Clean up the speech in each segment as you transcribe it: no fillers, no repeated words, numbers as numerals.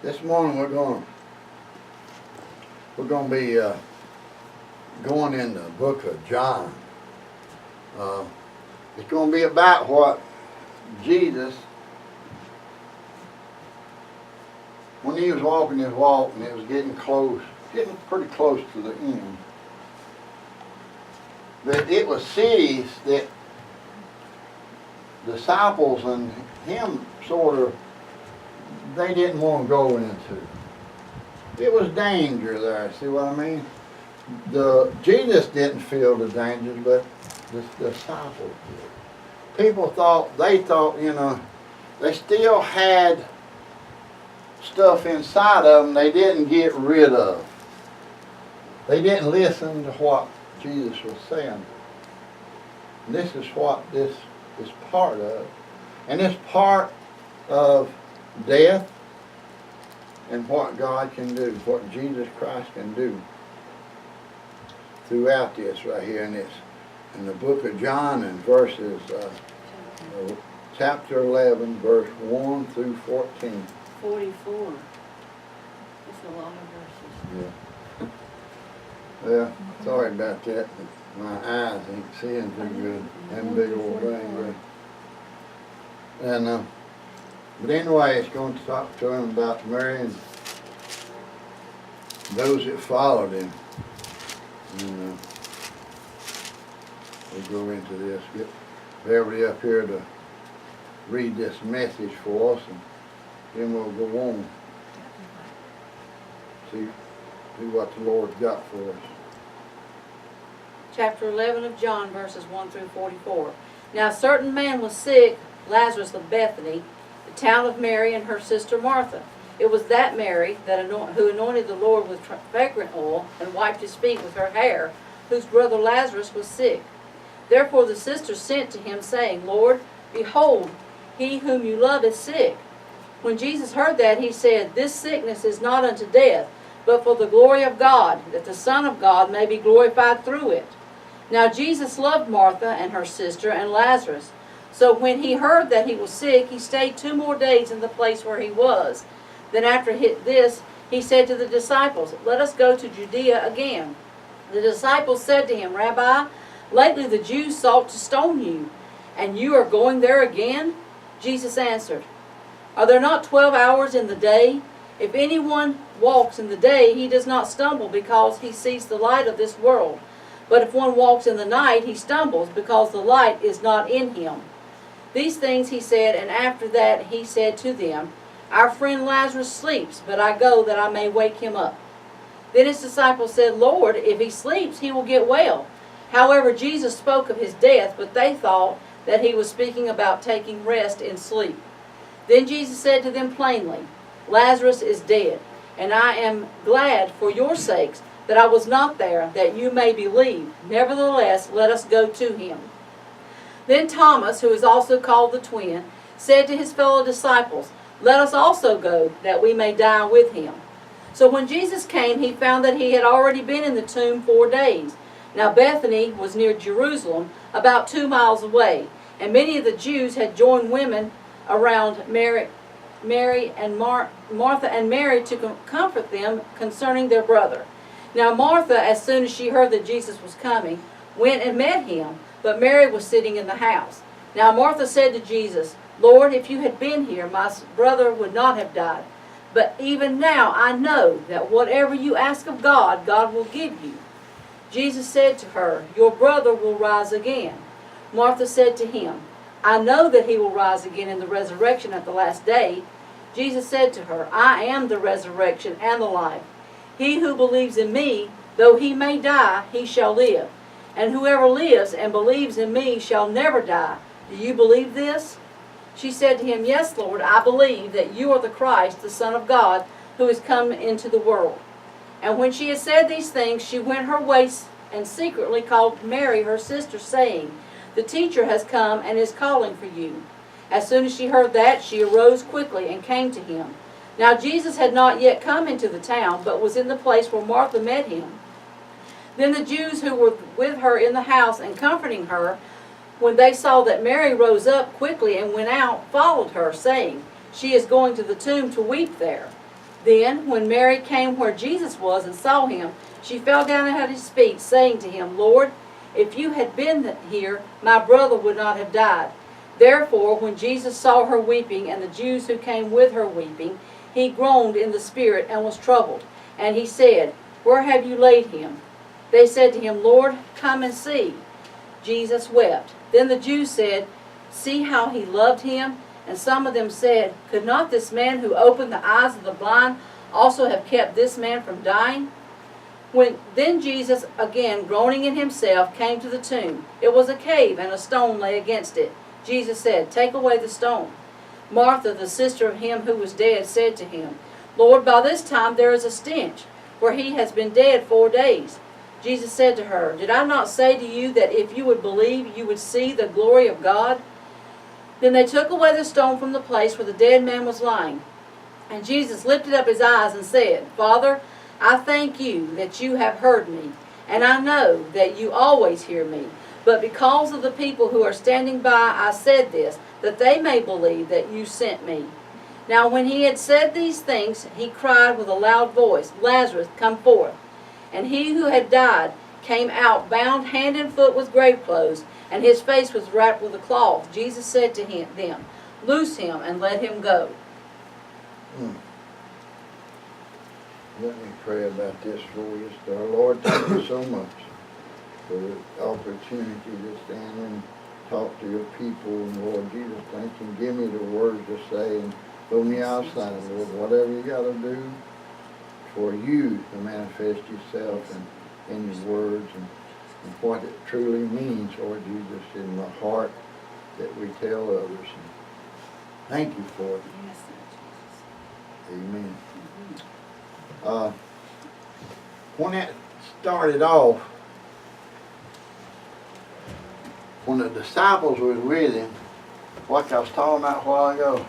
This morning we're going to be going in the book of John. It's going to be about what Jesus, when he was walking his walk and it was getting pretty close to the end, that it was cities that disciples and him they didn't want to go into. It was danger there, see what I mean? Jesus didn't feel the danger, but the disciples did. People thought, they still had stuff inside of them they didn't get rid of. They didn't listen to what Jesus was saying. And this is what this is part of. And it's part of death and what God can do, what Jesus Christ can do throughout this right here. And it's in the book of John and verses, chapter 11, verse 1 through 14. 44. That's a lot of verses. Yeah. Well, sorry about that. My eyes ain't seeing too good. Them big old thing. And but anyway, it's going to talk to him about Mary and those that followed him. And we'll go into this. Get Beverly up here to read this message for us, and then we'll go on. See what the Lord's got for us. Chapter 11 of John, verses 1 through 44. Now a certain man was sick, Lazarus of Bethany, the town of Mary and her sister Martha. It was that Mary who anointed the Lord with fragrant oil and wiped his feet with her hair, whose brother Lazarus was sick. Therefore the sisters sent to him, saying, Lord, behold, he whom you love is sick. When Jesus heard that, he said, This sickness is not unto death, but for the glory of God, that the Son of God may be glorified through it. Now Jesus loved Martha and her sister and Lazarus. So when he heard that he was sick, he stayed 2 more days in the place where he was. Then after this, he said to the disciples, Let us go to Judea again. The disciples said to him, Rabbi, lately the Jews sought to stone you, and you are going there again? Jesus answered, Are there not 12 hours in the day? If anyone walks in the day, he does not stumble because he sees the light of this world. But if one walks in the night, he stumbles because the light is not in him. These things he said, and after that he said to them, Our friend Lazarus sleeps, but I go that I may wake him up. Then his disciples said, Lord, if he sleeps, he will get well. However, Jesus spoke of his death, but they thought that he was speaking about taking rest in sleep. Then Jesus said to them plainly, Lazarus is dead, and I am glad for your sakes that I was not there, that you may believe. Nevertheless, let us go to him. Then Thomas, who is also called the twin, said to his fellow disciples, Let us also go, that we may die with him. So when Jesus came, he found that he had already been in the tomb 4 days. Now Bethany was near Jerusalem, about 2 miles away, and many of the Jews had joined women around Martha and Mary to comfort them concerning their brother. Now Martha, as soon as she heard that Jesus was coming, went and met him, but Mary was sitting in the house. Now Martha said to Jesus, Lord, if you had been here, my brother would not have died. But even now I know that whatever you ask of God, God will give you. Jesus said to her, Your brother will rise again. Martha said to him, I know that he will rise again in the resurrection at the last day. Jesus said to her, I am the resurrection and the life. He who believes in me, though he may die, he shall live. And whoever lives and believes in me shall never die. Do you believe this? She said to him, Yes, Lord, I believe that you are the Christ, the Son of God, who has come into the world. And when she had said these things, she went her way and secretly called Mary, her sister, saying, The teacher has come and is calling for you. As soon as she heard that, she arose quickly and came to him. Now Jesus had not yet come into the town, but was in the place where Martha met him. Then the Jews who were with her in the house and comforting her, when they saw that Mary rose up quickly and went out, followed her, saying, She is going to the tomb to weep there. Then, when Mary came where Jesus was and saw him, she fell down at his feet, saying to him, Lord, if you had been here, my brother would not have died. Therefore, when Jesus saw her weeping, and the Jews who came with her weeping, he groaned in the spirit and was troubled. And he said, Where have you laid him? They said to him, Lord, come and see. Jesus wept. Then the Jews said, See how he loved him? And some of them said, Could not this man who opened the eyes of the blind also have kept this man from dying? Then Jesus, again groaning in himself, came to the tomb. It was a cave, and a stone lay against it. Jesus said, Take away the stone. Martha, the sister of him who was dead, said to him, Lord, by this time there is a stench, for he has been dead 4 days. Jesus said to her, Did I not say to you that if you would believe, you would see the glory of God? Then they took away the stone from the place where the dead man was lying. And Jesus lifted up his eyes and said, Father, I thank you that you have heard me, and I know that you always hear me. But because of the people who are standing by, I said this, that they may believe that you sent me. Now when he had said these things, he cried with a loud voice, Lazarus, come forth. And he who had died came out, bound hand and foot with grave clothes, and his face was wrapped with a cloth. Jesus said to them, Loose him and let him go. Let me pray about this for you, sir. Lord, thank you so much for the opportunity to stand and talk to your people. And Lord Jesus, thank you. Give me the words to say and throw me outside, Lord. Whatever you got to do for you to manifest yourself in your words and what it truly means, Lord Jesus, in the heart that we tell others. And thank you for it. Yes, Amen. When that started off, when the disciples was with him, like I was talking about a while ago,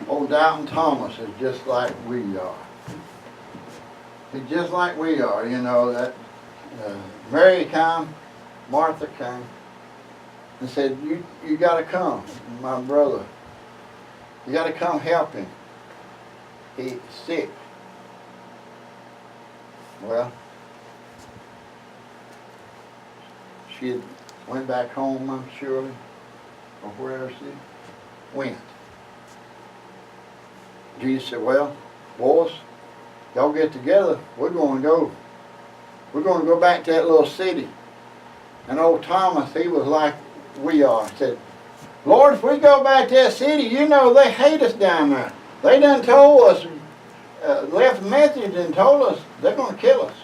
old Doubting Thomas is just like we are. He's just like we are, you know, that Mary came, Martha came, and said, you got to come, my brother. You got to come help him. He's sick. Well, she went back home, I'm sure, or wherever she went. Jesus said, well, boys, y'all get together, we're going to go. We're going to go back to that little city. And old Thomas, he was like we are. He said, Lord, if we go back to that city, you know they hate us down there. They done told us, left a message and told us they're going to kill us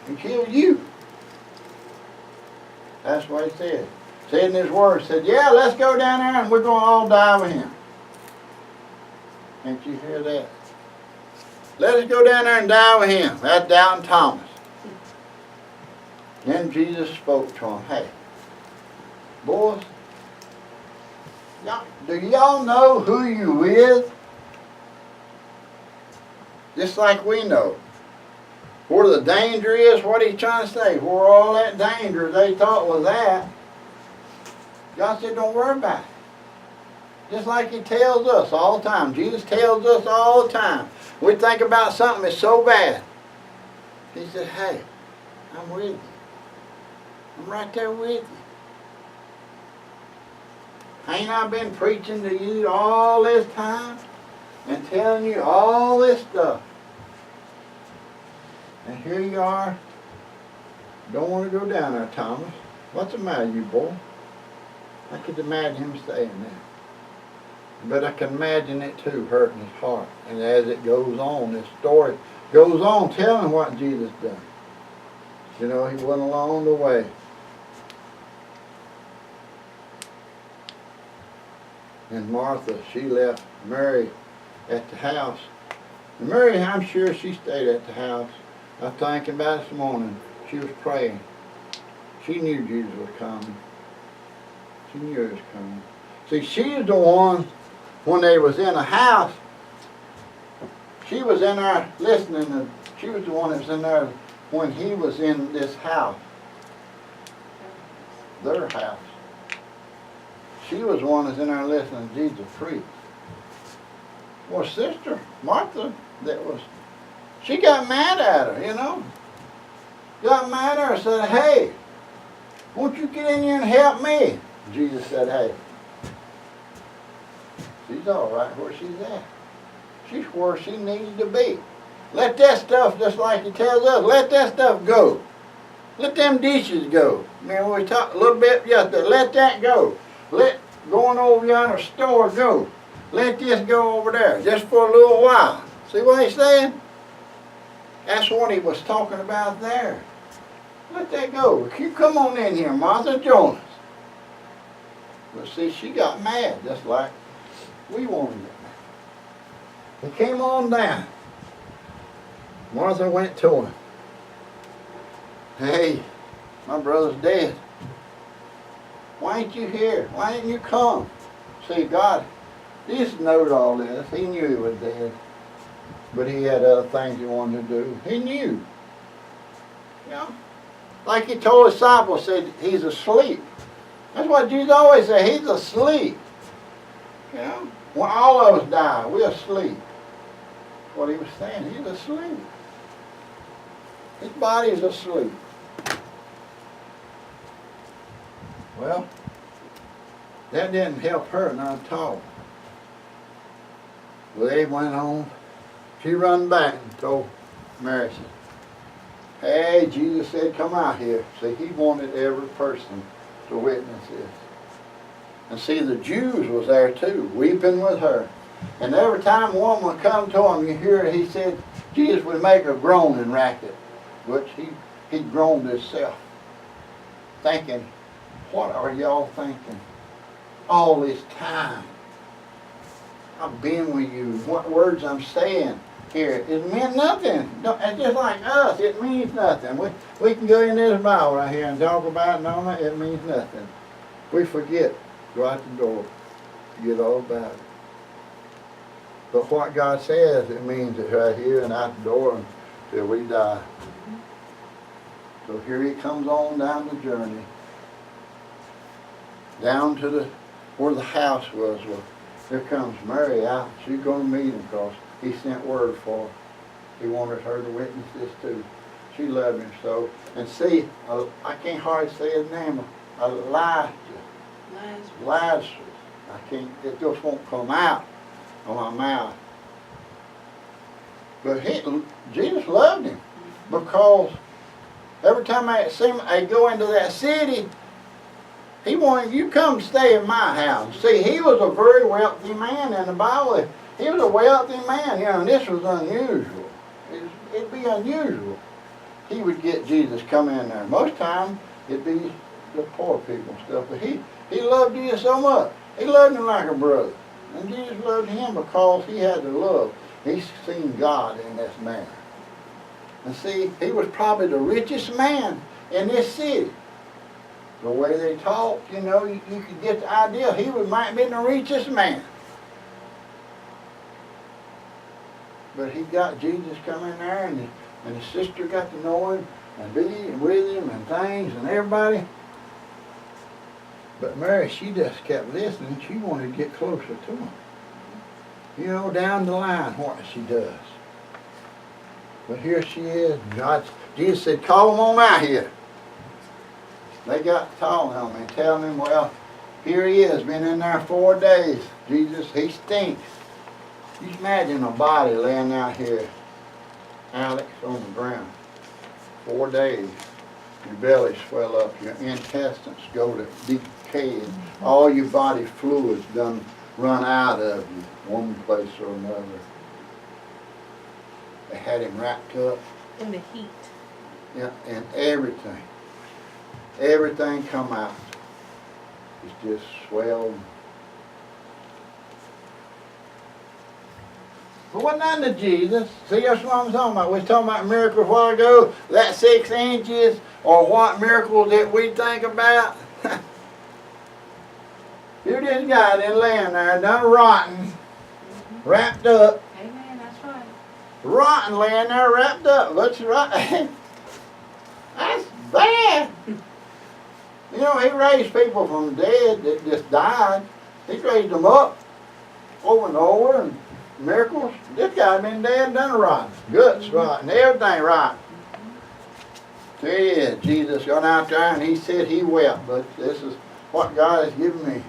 and kill you. That's what he said. Said in his word, said, yeah, let's go down there and we're going to all die with him. Can't you hear that? Let us go down there and die with him. That's Doubting Thomas. Then Jesus spoke to him, hey, boys, do y'all know who you with? Just like we know. Where the danger is, what he's trying to say, where all that danger they thought was at, God said, don't worry about it. Just like he tells us all the time. Jesus tells us all the time. We think about something that's so bad. He said, hey, I'm with you. I'm right there with you. Ain't I been preaching to you all this time and telling you all this stuff? And here you are. Don't want to go down there, Thomas. What's the matter, you boy? I could imagine him saying that. But I can imagine it too, hurting his heart. And as it goes on, this story goes on telling what Jesus done. You know, he went along the way. And Martha, she left Mary at the house. And Mary, I'm sure she stayed at the house. I was thinking about it this morning. She was praying. She knew Jesus was coming. She knew he was coming. See, she was the one, when they was in a house, she was in there listening to, she was the one that was in there when he was in this house. Their house. She was the one that's in there listening to Jesus preach. Well, Sister Martha, that was She got mad at her, you know. Got mad at her and said, hey, won't you get in here and help me? Jesus said, hey, she's all right where she's at. She's where she needs to be. Let that stuff, just like he tells us, let that stuff go. Let them dishes go. Man, we talked a little bit yesterday. Let that go. Let going over yonder store go. Let this go over there, just for a little while. See what he's saying? That's what he was talking about there. Let that go. You come on in here, Martha, join us. But see, she got mad, just like we wanted to get mad. He came on down. Martha went to him. Hey, my brother's dead. Why ain't you here? Why didn't you come? See, God, Jesus knowed all this. He knew he was dead. But he had other things he wanted to do. He knew. You know? Like he told his disciples, said, he's asleep. That's what Jesus always said, he's asleep. You know? When all of us die, we're asleep. What he was saying, he's asleep. His body's asleep. Well, that didn't help her none at all. Well, they went on. She run back and told Mary, said, hey, Jesus said, come out here. See, he wanted every person to witness this. And see, the Jews was there too, weeping with her. And every time one would come to him, you hear he said, Jesus would make a groaning racket, which he groaned himself, thinking, what are y'all thinking? All this time, I've been with you. What words I'm saying here, it meant nothing. It's just like us, it means nothing. We can go in this Bible right here and talk about it and all that, it means nothing. We forget, go out the door, forget all about it. But what God says, it means it right here and out the door until we die. So here he comes on down the journey, down to where the house was. Well, here comes Mary out. She's going to meet him because he sent word for her. He wanted her to witness this too. She loved him so. And see, I can't hardly say his name, Lazarus. I can't, it just won't come out of my mouth. But Jesus loved him because every time I go into that city, he wanted, you come stay in my house. See, he was a very wealthy man in the Bible. He was a wealthy man, you know, and this was unusual. It'd be unusual. He would get Jesus come in there. Most times, it'd be the poor people and stuff, but he loved Jesus so much. He loved him like a brother. And Jesus loved him because he had the love. He's seen God in this man. And see, he was probably the richest man in this city. The way they talked, you know, you could get the idea he might have been the richest man. But he got Jesus coming there, and his sister got to know him and be with him and things and everybody. But Mary, she just kept listening. She wanted to get closer to him. You know, down the line, what she does. But here she is. Jesus said, call him on out here. They got to talking to him and telling him, well, here he is, been in there 4 days. Jesus, he stinks. You imagine a body laying out here, Alex, on the ground. 4 days. Your belly swell up, your intestines go to decay, and all your body fluids done run out of you, one place or another. They had him wrapped up. In the heat. Yeah, and everything come out. It's just swelled. But wasn't that to Jesus? See, that's what I'm talking about. We was talking about miracles a while ago. That 6 inches, or what miracles that we think about. Here this guy then laying there, done rotten, wrapped up. Amen, that's right. Rotten laying there, wrapped up. That's right. That's bad. You know, he raised people from the dead that just died. He raised them up over and over, and miracles. This guy been dead, done rotten. Guts rotten, everything rotten. There he is. Jesus got out there and he said he wept, but this is what God has given me.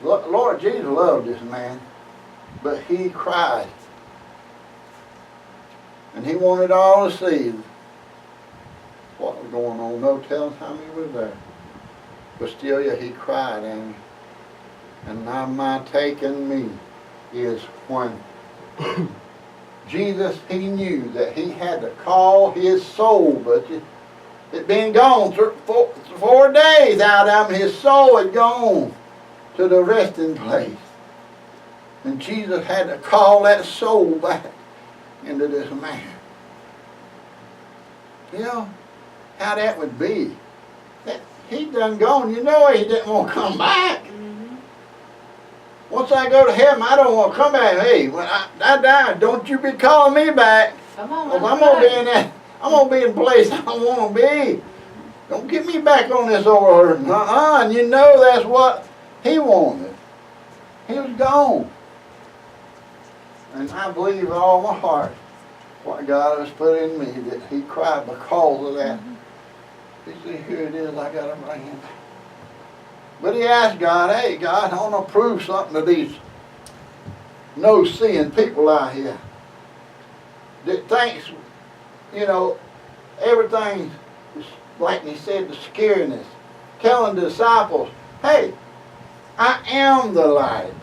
Lord Jesus loved this man, but he cried. And he wanted all to see what was going on. No telling how he was there. But still, yeah, he cried. And now my taking me is when Jesus, he knew that he had to call his soul, but it been gone 4 days out of him. His soul had gone to the resting place. And Jesus had to call that soul back into this man. You know how that would be. That he done gone. You know he didn't want to come back. Once I go to heaven, I don't want to come back. Hey, when I die, don't you be calling me back. Come on, I'm gonna be in that. I'm gonna be in the place I want to be. Don't get me back on this over earth. And you know that's what he wanted. He was gone. And I believe with all my heart what God has put in me, that he cried because of that. He said, here it is, I got to bring him back. But he asked God, hey God, I want to prove something to these no-seeing people out here that thinks, you know, everything, like he said, the scariness. Telling the disciples, hey, I am the light.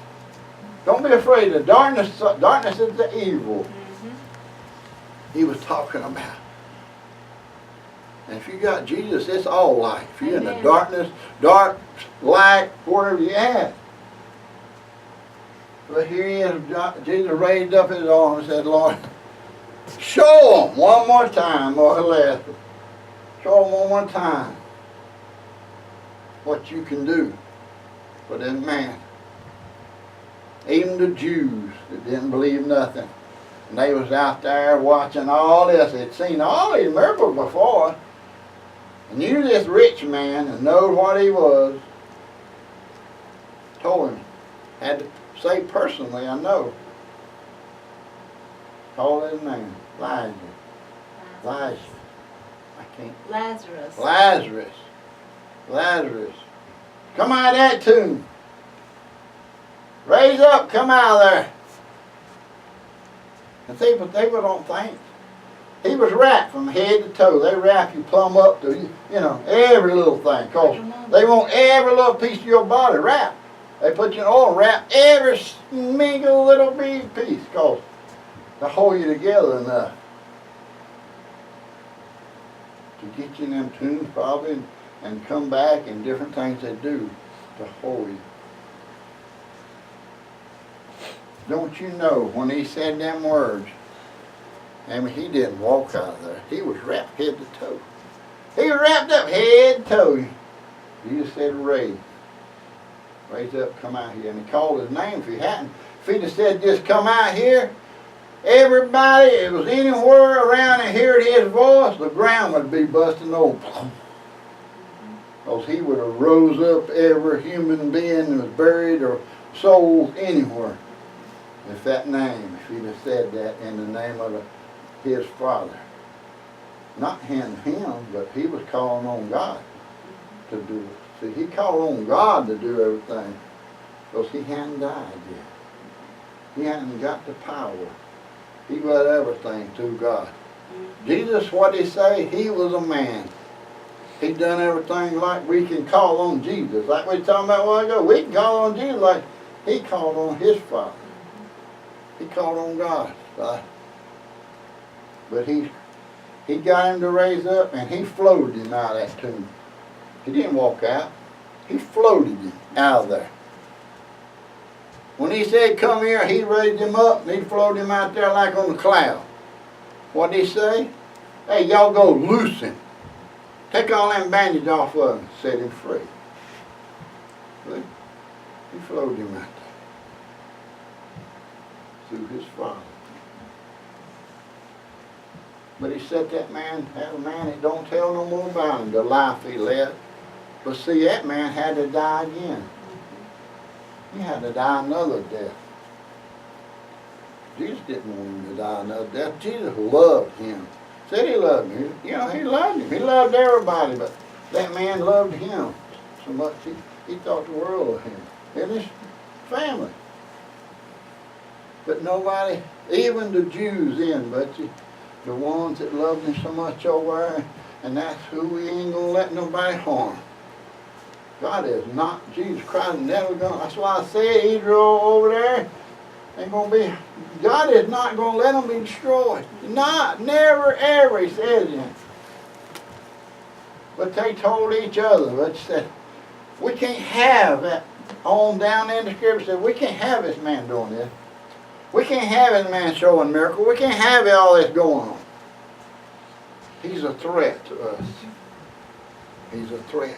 Don't be afraid of darkness. Darkness is the evil. He was talking about. And if you got Jesus, it's all light. If you're in the darkness, dark, light, wherever you're at. But here he is, Jesus raised up his arm and said, Lord, show them one more time, or less. Show them one more time what you can do for this man. Even the Jews that didn't believe nothing. And they was out there watching all this. They'd seen all these miracles before. And knew this rich man and knowed what he was. Told him. Had to say personally, I know. Called his name. Elijah. Elijah. I can't. Lazarus. Lazarus. Lazarus. Come out of that tomb. Raise up, come out of there. And see, but they don't think. He was wrapped from head to toe. They wrap you plumb up to, you know, every little thing. Because they want every little piece of your body wrapped. They put you in oil and wrap every single little piece. Because to hold you together enough. To get you in them tombs probably and come back and different things they do to hold you. Don't you know, when he said them words, I mean, he didn't walk out of there. He was wrapped head to toe. He was wrapped up head to toe. Jesus said, raise. Raise up, come out here. And he called his name. If he hadn't, if he'd have said, just come out here, everybody that was anywhere around and heard his voice, the ground would be busting open. Because he would have rose up every human being that was buried or soul anywhere. If that name, if he'd have said that in the name of his Father. Not him, but he was calling on God to do it. See, he called on God to do everything because he hadn't died yet. He hadn't got the power. He got everything through God. Jesus, what he say? He was a man. He done everything like we can call on Jesus. Like we were talking about a while ago. We can call on Jesus like he called on his Father. He called on God. But he got him to raise up and he floated him out of that tomb. He didn't walk out. He floated him out of there. When he said, come here, he raised him up and he floated him out there like on a cloud. What did he say? Hey, y'all go loose him. Take all them bandages off of him. Set him free. See? He floated him out there. Through his Father. But he said that man had a man that don't tell no more about him, the life he led. But see, that man had to die again. He had to die another death. Jesus didn't want him to die another death. Jesus loved him. Said he loved him. You know, he loved him. He loved everybody, but that man loved him so much he thought the world of him and his family. But nobody, even the Jews but the ones that loved him so much over there, and that's who we ain't gonna let nobody harm. God is not, Jesus Christ never gonna, that's why I said Israel over there ain't gonna be, God is not gonna let them be destroyed. Not, never, ever, he says it. But they told each other, but said, we can't have that, on down in the scripture said, we can't have this man doing this. We can't have this man showing miracles. We can't have all this going on. He's a threat to us. He's a threat.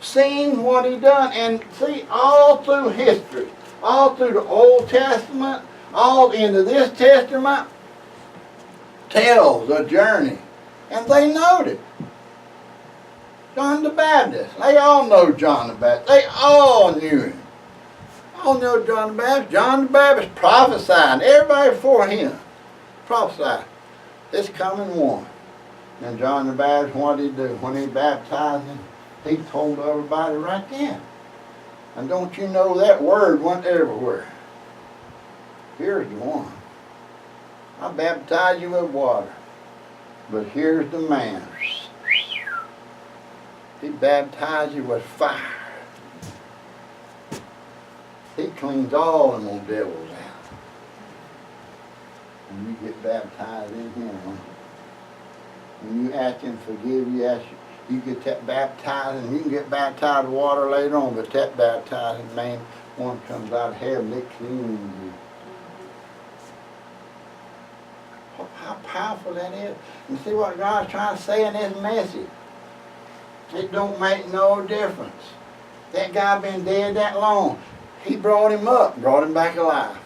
Seeing what he done, and see, all through history, all through the Old Testament, all into this Testament, tells a journey. And they knowed it. John the Baptist. They all know John the Baptist. They all knew him. All know John the Baptist. John the Baptist prophesied. Everybody before him prophesied. This coming one. And John the Baptist, what did he do? When he baptized him, he told everybody right then. And don't you know that word went everywhere. Here's the one. I baptize you with water. But here's the man. He baptized you with fire. He cleans all them old devils out. And you get baptized in him. When you ask him to forgive you, you get that baptized, and you can get baptized with water later on, but that baptizing man, one comes out of heaven, it cleans you. How powerful that is. And see what God's trying to say in this message. It don't make no difference. That guy been dead that long. He brought him up, brought him back alive.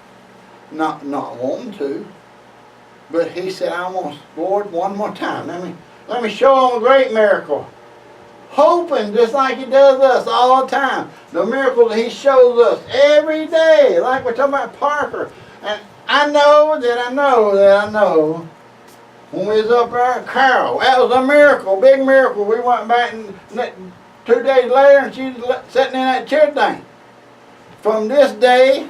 Not wanting to. But he said, I want, Lord, one more time. Let me show him a great miracle. Hoping just like he does us all the time. The miracle that he shows us every day. Like we're talking about Parker. And I know that I know. When we was up there at Carol, that was a miracle, big miracle. We went back and 2 days later and she was sitting in that chair thing. From this day,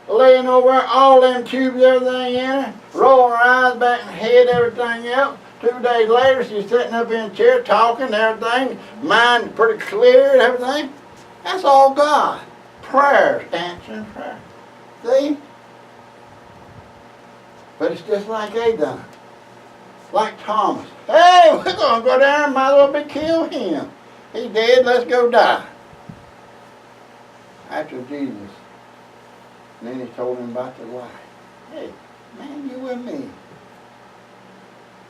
laying over there, all them tubes, everything in her, rolling her eyes back and head, everything else. 2 days later, she's sitting up in a chair talking, everything, mind pretty clear and everything. That's all God. Prayers, answering prayer. See? But it's just like they done. Like Thomas. Hey, we're going to go down, might as well be kill him. He's dead, let's go die. After Jesus. And then he told him about the wife. Hey, man, you with me.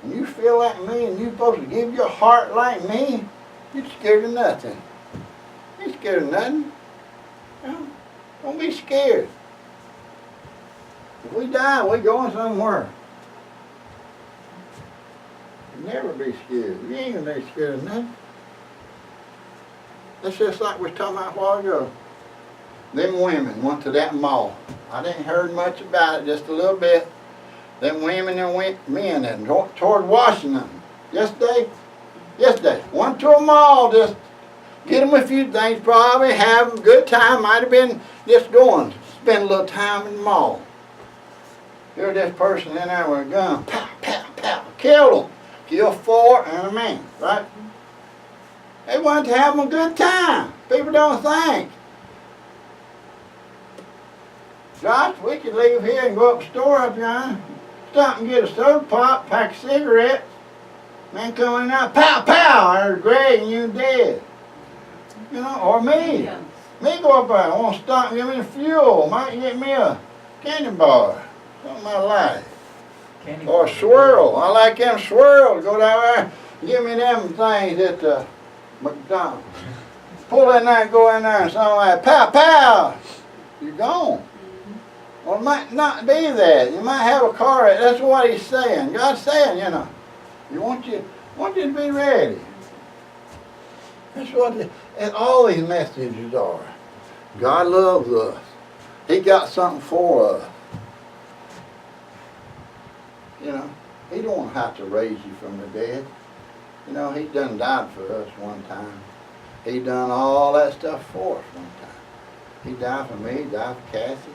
And you feel like me and you supposed to give your heart like me, you're scared of nothing. You ain't scared of nothing. No, don't be scared. If we die, we're going somewhere. Never be scared. You ain't gonna be scared of nothing. That's just like we were talking about a while ago. Them women went to that mall. I didn't heard much about it, just a little bit. Them women and men and toward Washington. Yesterday, went to a mall, just get them a few things, probably have a good time. Might have been just going, spend a little time in the mall. Here's this person in there with a gun, pow, pow, pow, killed them. Killed 4 and a man, right? They wanted to have a good time. People don't think. Josh, we could leave here and go up the store up here, stop and get a soda pop, pack of cigarettes. Man coming out, pow, pow, there's Greg and you dead. You know, or me. Yeah. Me go up there, I want to stop and give me the fuel. Might get me a candy bar. Something I like. Or swirl. I like them swirls. Go down there, give me them things at the McDonald's. Pull in there and go in there and something like pow, pow. You're gone. Or it might not be that. You might have a car. That's what he's saying. God's saying, you know. He wants you to be ready. That's what and all these messages are. God loves us. He got something for us. have to raise you from the dead. You know, he done died for us one time. He done all that stuff for us one time. He died for me, he died for Cassie.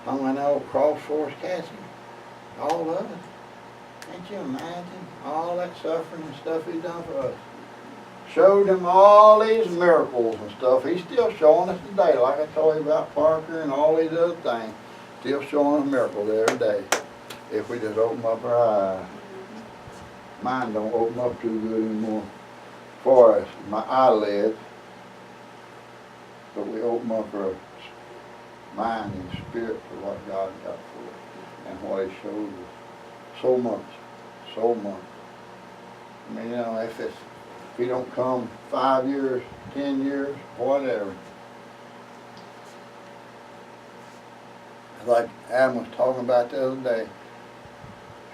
Hung on that old cross for us, Cassie. All of it. Can't you imagine all that suffering and stuff he done for us? Showed him all these miracles and stuff. He's still showing us today, like I told you about Parker and all these other things. Still showing us miracles every day. If we just open up our eyes. Mine don't open up too good anymore for us, my eyelids. But we open up our mind and spirit for what God got for us and what He shows us. So much, so much. I mean, you know, if He don't come 5 years, 10 years, whatever. Like Adam was talking about the other day,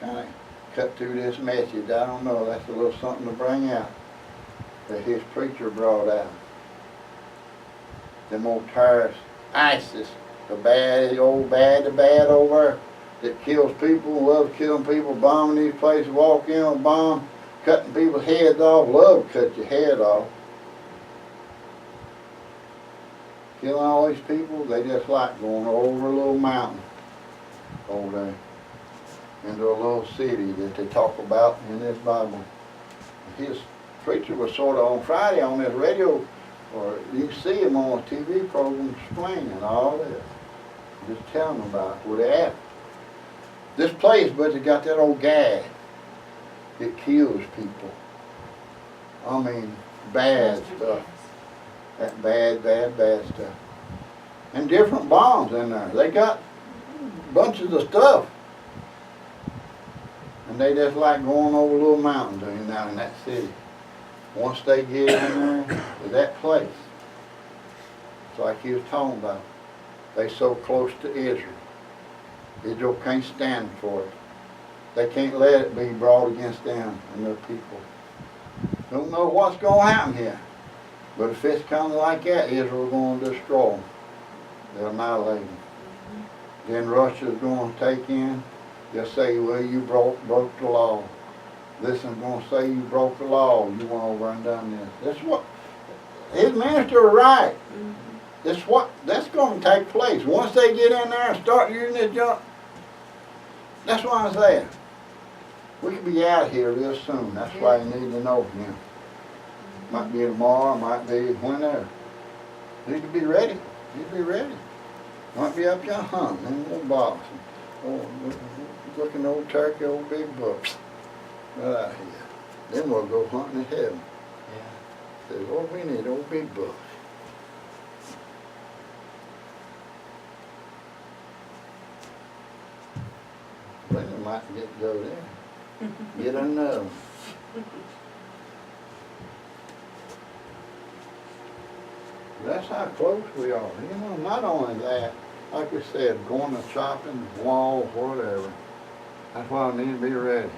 kind of cut through this message. I don't know, that's a little something to bring out that his preacher brought out. Them old terrorists, ISIS, the bad over there that kills people, loves killing people, bombing these places, walk in with a bomb, cutting people's heads off, love to cut your head off. Killing all these people, they just like going over a little mountain over there into a little city that they talk about in this Bible. His preacher was sort of on Friday on this radio, or you see him on a TV program explaining all this. Just telling them about where they at. This place, but they got that old gas that kills people. I mean, bad stuff. That bad stuff. And different bombs in there. They got bunches of stuff. And they just like going over a little mountain down in that city. Once they get in there to that place, it's like he was talking about. They so close to Israel. Israel can't stand for it. They can't let it be brought against them and their people. Don't know what's going to happen here. But if it's kind of like that, Israel's going to destroy them. They'll annihilate them. Then Russia's going to take in. They'll say, well, you broke the law. This is going to say you broke the law. You went over and done this. That's what, his minister was right. That's going to take place. Once they get in there and start using this junk, that's what I'm saying. We could be out here real soon. That's why you need to know him. Might be tomorrow, might be whenever. Need to be ready. Need to be ready. Might be up there hunting in a little box. Oh, looking old turkey, old big bucks. Right out here. Then we'll go hunting in heaven. Yeah. Says, oh, we need old big bucks. Brenda might get go there. Get another one. That's how close we are. You know, not only that, like we said, going to shopping, walls, whatever. That's why we need to be ready.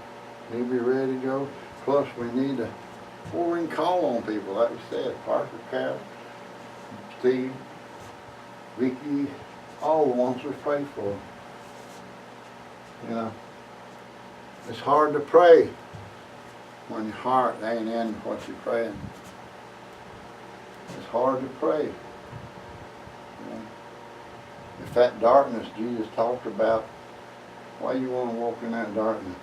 Need to be ready to go. Plus, we need to, before we can call on people, like we said, Parker, Carol, Steve, Vicky, all the ones we pray for. You know, it's hard to pray when your heart ain't in what you're praying. It's hard to pray. You know? If that darkness Jesus talked about, why you want to walk in that darkness?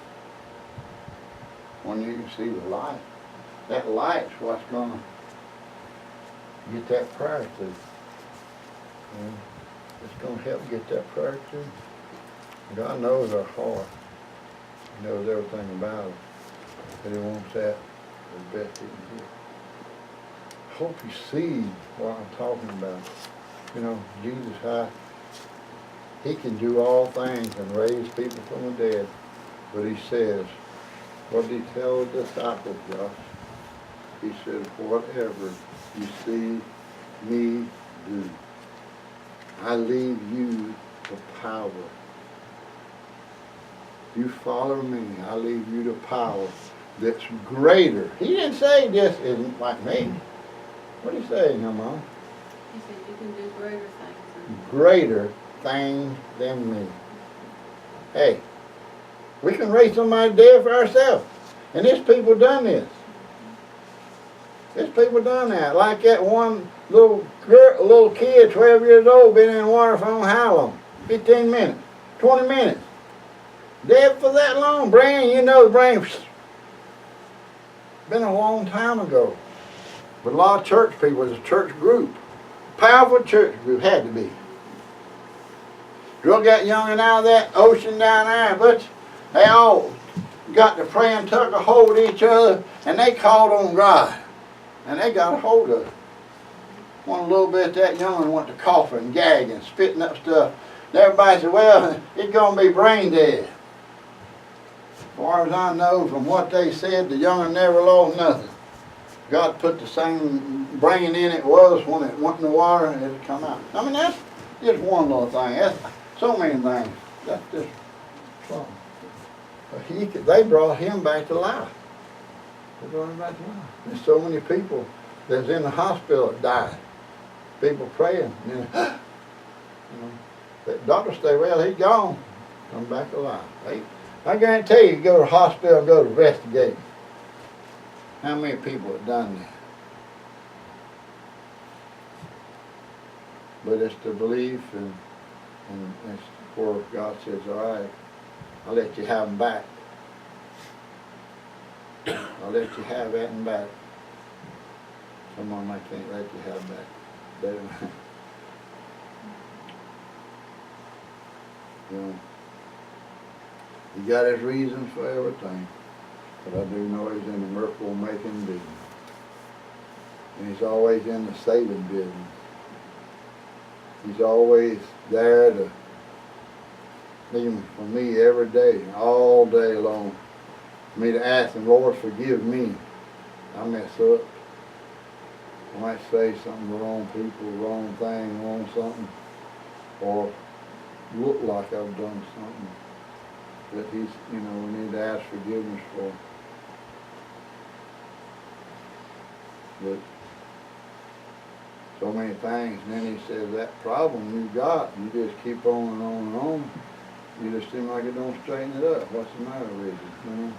When you can see the light. That light's what's going to get that prayer through. You know? It's going to help get that prayer through. God knows our heart. He knows everything about it. But He wants that as best He can get. Hope you see what I'm talking about. You know, Jesus, how He can do all things and raise people from the dead. But He says, what did He tell the disciples, Josh? He said, whatever you see me do, I leave you the power. You follow me, I leave you the power that's greater. He didn't say this isn't like me. What did He say, Mama? He said you can do greater things. Greater things than me. Hey, We can raise somebody dead for ourselves. And there's people done this. There's people done that. Like that one little kid, 12 years old, been in the water for how long? 15 minutes, 20 minutes. Dead for that long. Brain, you know the brain. Been a long time ago. But a lot of church people, it's a church group. Powerful church group, had to be. Drug that youngin' out of that ocean down there, but they all got to pray and took a hold of each other, and they called on God. And they got a hold of it. One little bit that youngin' went to coughing and gagging, spitting up stuff. And everybody said, well, it's gonna be brain dead. As far as I know, from what they said, the youngin' never lost nothing. God put the same brain in it was when it went in the water and it come out. I mean, that's just one little thing. That's so many things. That's just something. They brought him back to life. They brought him back to life. There's so many people that's in the hospital that died. People praying. You know, the doctor say, well, he's gone. Come back alive. I guarantee you go to the hospital and go to investigate. How many people have done that? But it's the belief, and it's where God says, all right, I'll let you have them back. I'll let you have that and back. Someone I can't let you have back. You know, he got his reasons for everything. But I do know he's in the miracle making business. And he's always in the saving business. He's always there to, even for me every day, all day long, for me to ask him, Lord, forgive me. I mess up. I might say something to the wrong people, wrong thing, wrong something, or look like I've done something that he's, we need to ask forgiveness for. But so many things, and then he says, that problem you got, you just keep on and on and on, you just seem like it don't straighten it up. What's the matter with you?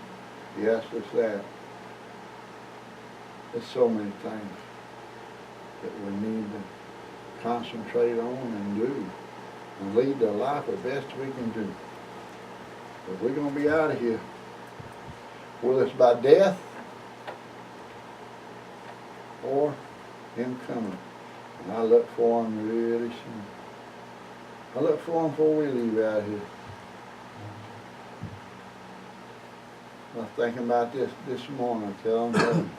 Yes, it's that. There's so many things that we need to concentrate on and do and lead the life the best we can do. But we're going to be out of here, whether it's by death or him coming. And I look for him really soon. I look for him before we leave out here. I was thinking about this morning, telling him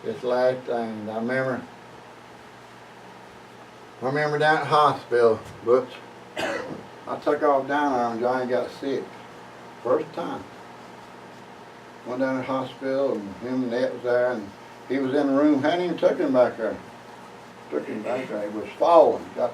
this last thing. I remember down at the hospital, but I took off down there and Johnny got sick. First time. Went down to the hospital and him and Ned was there, and he was in the room, hadn't even took him back there. Took him back there, he was falling. Got